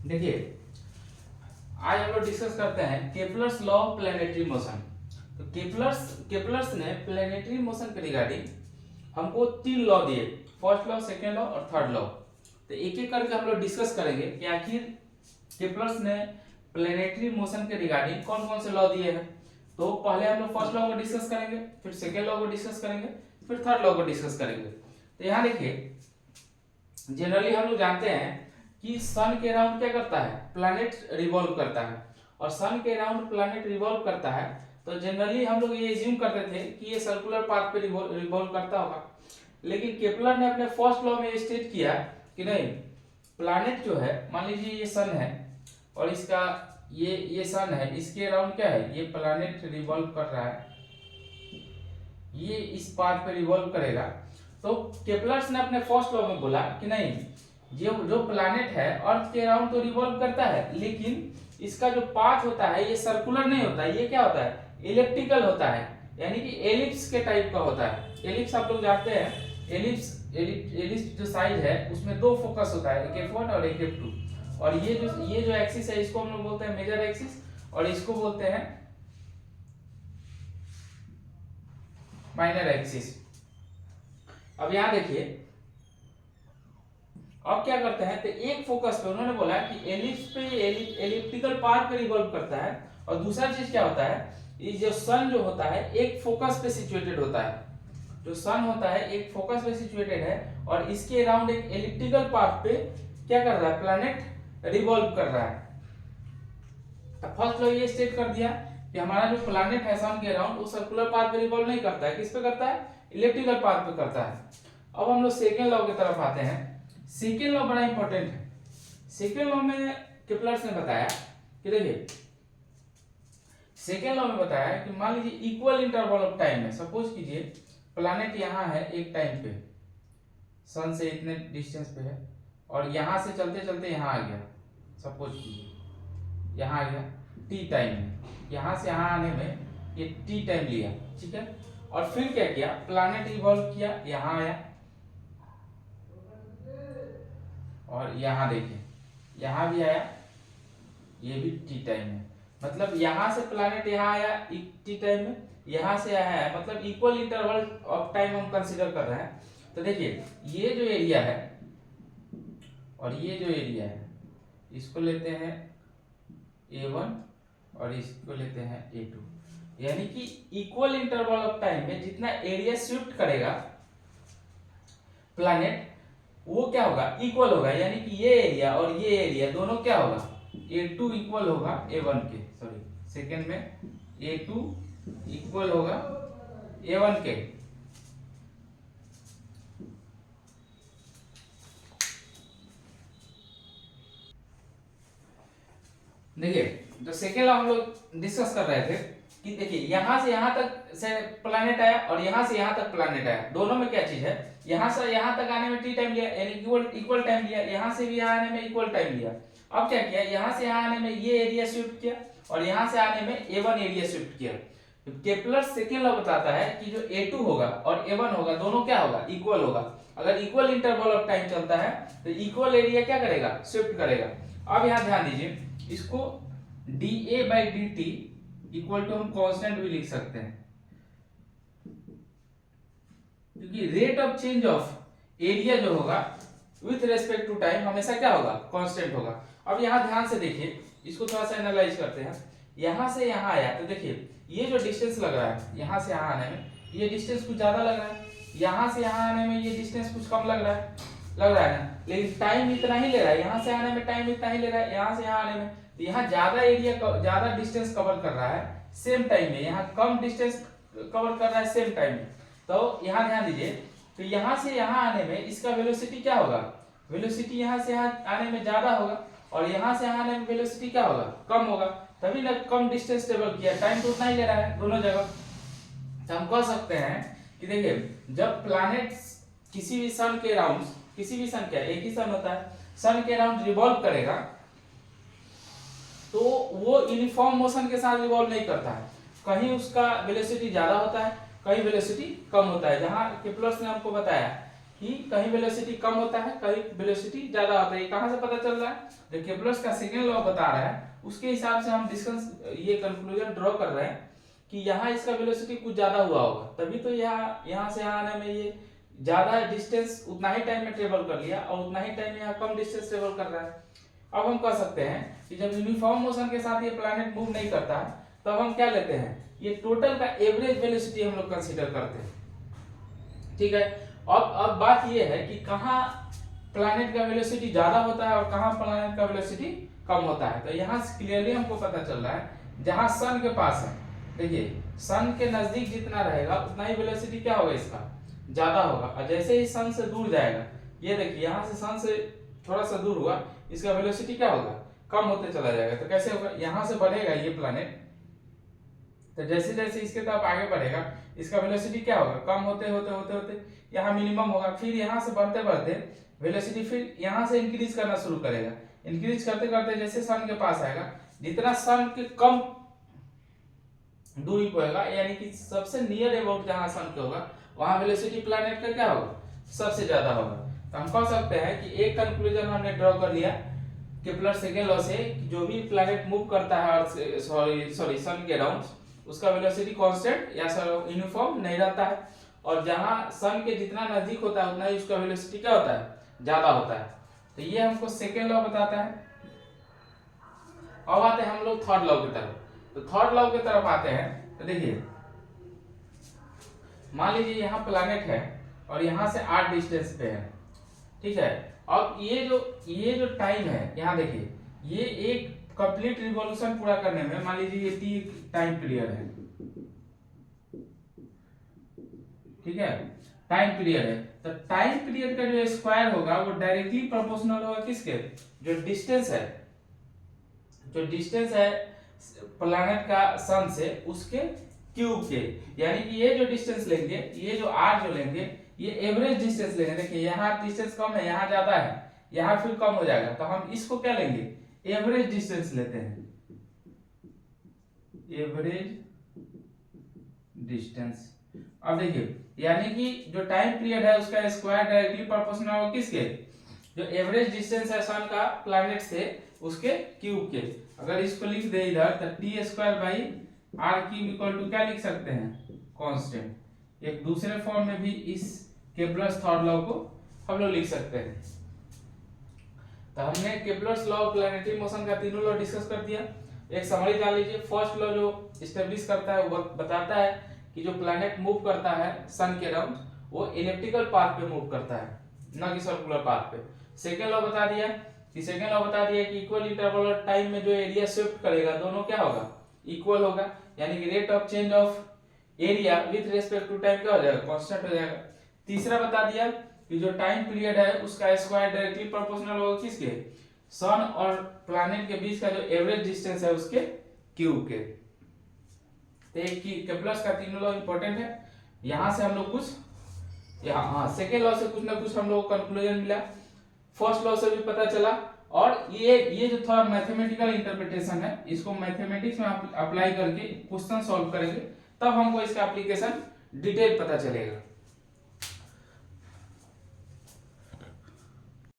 देखिए, आज हम लोग डिस्कस करते हैं Kepler's law of planetary motion. तो केपलर्स ने प्लैनेटरी मोशन के रिगार्डिंग हमको 3 लॉ दिए, फर्स्ट लॉ, सेकेंड लॉ और थर्ड लॉ। तो एक एक करके हम लोग डिस्कस करेंगे कि आखिर केपलर्स ने प्लैनेटरी मोशन के रिगार्डिंग कौन कौन से लॉ दिए हैं। तो पहले हम लोग फर्स्ट लॉ को डिस्कस करेंगे, फिर सेकेंड लॉ को डिस्कस करेंगे, फिर थर्ड लॉ को डिस्कस करेंगे। तो यहाँ देखिए, जनरली हम लोग जानते हैं कि सन के अराउंड क्या करता है, प्लैनेट रिवॉल्व करता है। और सन के अराउंड प्लैनेट रिवॉल्व करता है तो जनरली हम लोग ये एज्यूम करते थे कि ये सर्कुलर पाथ पे रिवॉल्व करता होगा। लेकिन केपलर ने अपने फर्स्ट लॉ में स्टेट किया कि नहीं, प्लैनेट जो है, मान लीजिए ये सन है और इसका ये सन है, इसके अराउंड क्या है, ये प्लैनेट रिवॉल्व कर रहा है, ये इस पाथ पे रिवॉल्व करेगा। तो केपलर्स ने अपने फर्स्ट लॉ में बोला कि नहीं, जो प्लैनेट है अर्थ के अराउंड तो रिवॉल्व करता है, लेकिन इसका जो पाथ होता है ये सर्कुलर नहीं होता है, ये क्या होता है, इलिप्टिकल होता है, यानी कि एलिप्स के टाइप का होता है। एलिप्स आप लोग जानते हैं, एलिप्स जो साइज है उसमें 2 फोकस होता है, एक F1 और एक F2। और ये जो एक्सिस है इसको हम लोग बोलते हैं मेजर एक्सिस और इसको बोलते हैं माइनर एक्सिस। अब यहां देखिए, अब क्या करते हैं, तो एक फोकस पे उन्होंने बोला कि एलिप्स पे एलिप्टिकल पाथ पे रिवॉल्व करता है। और दूसरा चीज क्या होता है, ये जो सन जो होता है एक फोकस पे सिचुएटेड होता है, जो सन होता है एक फोकस पे सिचुएटेड है और इसके अराउंड एक एलिप्टिकल पाथ पे क्या कर रहा है, प्लैनेट रिवॉल्व कर रहा है। तो फर्स्ट लॉ ये स्टेट कर दिया कि हमारा जो प्लैनेट है सन के अराउंड वो सर्कुलर पाथ पे रिवॉल्व नहीं करता है, किस पे करता है, इलिप्टिकल पाथ पे करता है। अब हम लोग सेकेंड लॉ की तरफ आते हैं। सेकेंड लॉ बड़ा इंपॉर्टेंट है। सेकेंड लॉ में केपलर्स ने बताया कि देखिए, सेकेंड लॉ में बताया कि मान लीजिए इक्वल इंटरवल ऑफ टाइम में, सपोज कीजिए प्लैनेट यहाँ है एक टाइम पे, सन से इतने डिस्टेंस पे है और यहाँ से चलते चलते यहाँ आ गया, सपोज कीजिए यहाँ आ गया टी टाइम में, यहाँ से यहाँ आने में ये टी टाइम लिया, ठीक है। और फिर क्या किया, प्लैनेट इवॉल्व किया, यहाँ आया और यहाँ देखिए यहाँ भी आया, ये भी टी टाइम में, मतलब यहाँ से प्लैनेट यहाँ आया टी टाइम में, यहाँ से आया है, मतलब इक्वल इंटरवल ऑफ टाइम हम कंसीडर कर रहे हैं। तो देखिए ये जो एरिया है और ये जो एरिया है इसको लेते हैं A1 और इसको लेते हैं A2, यानी कि इक्वल इंटरवल ऑफ टाइम में जितना एरिया शिफ्ट करेगा प्लैनेट वो क्या होगा, इक्वल होगा, यानी कि ये एरिया और ये एरिया दोनों क्या होगा, A2 इक्वल होगा A1 के, सॉरी सेकेंड में A2 इक्वल होगा A1 के। देखिए, तो सेकेंड लॉ हम लोग डिस्कस कर रहे थे कि देखिए यहाँ से यहाँ तक से प्लैनेट आया और यहाँ से यहाँ तक प्लैनेट आया, दोनों में क्या चीज है, यहाँ से यहाँ तक आने में टी टाइम लिया, यानी इक्वल टाइम लिया, यहाँ से भी यहाँ आने में इक्वल टाइम लिया। अब क्या किया, यहाँ से यहाँ आने में ये एरिया शिफ्ट किया और यहाँ से आने में A1 एरिया शिफ्ट किया। तो केपलर सेकेंड लॉ बताता है कि जो A2 होगा और A1 होगा दोनों क्या होगा, इक्वल होगा। अगर इक्वल इंटरवल ऑफ टाइम चलता है तो इक्वल एरिया क्या करेगा, शिफ्ट करेगा। अब यहाँ ध्यान दीजिए, इसको dA/dt इक्वल टू हम कांस्टेंट भी लिख सकते हैं, क्योंकि rate of change of area जो होगा विथ रेस्पेक्ट टू टाइम हमेशा क्या होगा, कांस्टेंट होगा। अब यहाँ ध्यान से देखिए, इसको थोड़ा सा एनालाइज करते हैं। यहाँ से यहाँ आया तो देखिए ये जो डिस्टेंस लग रहा है, यहाँ से यहाँ आने में ये डिस्टेंस कुछ ज्यादा लग रहा है, यहाँ से यहाँ आने में ये डिस्टेंस कुछ कम लग रहा है ना, लेकिन टाइम इतना ही ले रहा है, यहाँ से आने में टाइम इतना ही ले रहा है, यहाँ से यहाँ आने में, तो यहाँ ज्यादा एरिया ज्यादा डिस्टेंस कवर कर रहा है सेम टाइम में, यहाँ कम डिस्टेंस कवर कर रहा है सेम टाइम में। तो यहाँ ध्यान दीजिए, तो यहाँ से यहाँ आने में इसका वेलोसिटी क्या होगा, वेलोसिटी यहाँ से यहाँ आने में ज्यादा होगा और यहाँ से यहाँ आने में वेलोसिटी क्या होगा, कम होगा, तभी ना कम डिस्टेंस ट्रेवल किया, टाइम तो उतना ही ले रहा है दोनों जगह। तो हम कह सकते हैं कि देखिए, जब प्लैनेट किसी भी सन के अराउंड, किसी भी सन, क्या एक ही सन होता है, सन के अराउंड रिवॉल्व करेगा तो वो यूनिफॉर्म मोशन के साथ रिवॉल्व नहीं करता है, कहीं उसका वेलोसिटी ज्यादा होता है, कहीं वेलोसिटी कम होता है। जहां केपलर्स ने हमको बताया कि कहीं वेलोसिटी कम होता है, कहीं वेलोसिटी ज्यादा होता है। ये कहाँ से पता चल रहा है? जो केप्लर्स का सेकंड लॉ बता रहा है उसके हिसाब से हम ये कंक्लूजन ड्रॉ कर रहे हैं कि यहाँ इसका वेलोसिटी कुछ ज्यादा हुआ होगा, तभी तो यहाँ से यहाँ आने में ये ज्यादा डिस्टेंस उतना ही टाइम में ट्रेवल कर लिया और उतना ही टाइम में यहाँ कम डिस्टेंस ट्रेवल कर रहा है। अब हम कह सकते हैं कि जब यूनिफॉर्म मोशन के साथ ये प्लैनेट मूव नहीं करता है तब हम क्या लेते हैं, ये टोटल का एवरेज वेलोसिटी हम लोग कंसीडर करते हैं। ठीक है, अब बात ये है कि कहाँ प्लैनेट का वेलोसिटी ज्यादा होता है और कहाँ प्लैनेट का वेलोसिटी कम होता है। तो यहाँ से क्लियरली हमको पता चल रहा है जहाँ सन के पास है, देखिए सन के नजदीक जितना रहेगा उतना ही वेलोसिटी क्या होगा, इसका ज्यादा होगा। और जैसे ही सन से दूर जाएगा, ये देखिए यहाँ से सन से थोड़ा सा दूर हुआ, इसका वेलोसिटी क्या होगा, कम होते चला जाएगा। तो कैसे होगा, यहाँ से बढ़ेगा ये प्लैनेट, तो जैसे जैसे इसके तरफ आगे बढ़ेगा इसका वेलोसिटी क्या होगा, कम होते होते होते होते यहाँ मिनिमम होगा। फिर यहाँ से बढ़ते बढ़ते वेलोसिटी फिर यहाँ से इंक्रीज करना शुरू करेगा। इंक्रीज करते करते जैसे सन के पास आएगा, जितना सन के कम दूरी पर होगा, यानी कि सबसे नियर अबाउट जहां सन के होगा वहां वेलोसिटी प्लैनेट का क्या होगा, सबसे ज्यादा होगा। तो हम कह सकते हैं कि एक कंक्लूजन हमने ड्रॉ कर लिया केप्लर सेकंड लॉ से कि जो भी प्लैनेट मूव करता है अर्थ सॉरी सन के अराउंड, उसका वेलोसिटी कांस्टेंट या यूनिफॉर्म नहीं रहता है, और जहां सन के जितना नजदीक होता है उतना ही उसका वेलोसिटी क्या होता है, ज्यादा होता है। तो ये हमको सेकेंड लॉ बताता है। अब आते हैं हम लोग थर्ड लॉ की तरफ। तो थर्ड लॉ की तरफ आते हैं, तो देखिए मान लीजिए यहाँ प्लैनेट है और यहाँ से r डिस्टेंस पे है, ठीक है। अब ये जो टाइम है, यहाँ देखिए ये एक कंप्लीट रिवॉल्यूशन पूरा करने में मान लीजिए ये t टाइम पीरियड है, ठीक है, टाइम पीरियड है। तो टाइम पीरियड का जो स्क्वायर होगा वो डायरेक्टली प्रोपोर्शनल होगा किसके, जो डिस्टेंस है प्लैनेट का सन से उसके क्यूब के। यानी कि ये जो डिस्टेंस लेंगे, ये जो r जो लेंगे, ये एवरेज डिस्टेंस लेंगे। देखिए यहाँ डिस्टेंस कम है, यहाँ ज्यादा है, यहाँ फिर कम हो जाएगा, तो हम इसको क्या लेंगे, एवरेज डिस्टेंस लेते हैं, एवरेज डिस्टेंस। अब देखिए यानी कि जो टाइम पीरियड है उसका स्क्वायर डायरेक्टली प्रोपोर्शनल होगा किसके, जो एवरेज डिस्टेंस है सन का प्लैनेट से उसके क्यूब के। अगर इसको लिख दे इधर तो T square by R cube equal to क्या लिख सकते हैं, कांस्टेंट। एक दूसरे फॉर्म में भी इस केप्लर्स थर्ड लॉ को हम लोग लिख सकते हैं। तो हमने Kepler's law of planetary motion का तीनों लॉ डिस्कस कर दिया। एक समरी जान लीजिए। फर्स्ट लॉ जो एस्टेब्लिश करता है वो बताता है कि जो प्लैनेट मूव करता है सन के अराउंड वो इलिप्टिकल पाथ पे मूव करता है, ना कि सर्कुलर पाथ पे। सेकेंड लॉ बता दिया कि इक्वल इंटरवल और टाइम में जो एरिया शिफ्ट करेगा दोनों क्या होगा, इक्वल होगा। यानी कि rate of change of area with respect to time क्या हो जाएगा, कांस्टेंट हो जाएगा। तीसरा बता दिया कि जो टाइम पीरियड है उसका स्क्वायर डायरेक्टली प्रोपोर्शनल होगा किसके, सन और प्लैनेट के बीच का जो एवरेज डिस्टेंस है उसके क्यूब के। तो एक केप्लर्स का तीनों लॉ इंपॉर्टेंट है। यहां से हम लोग कुछ सेकेंड लॉ से कुछ ना कुछ हम लोग को कंक्लूजन मिला, फर्स्ट लॉ से भी पता चला। और ये जो थोड़ा मैथमेटिकल इंटरप्रिटेशन है, इसको मैथमेटिक्स में अप्लाई करके क्वेश्चन सॉल्व करेंगे, तब हमको इसका एप्लीकेशन डिटेल पता चलेगा।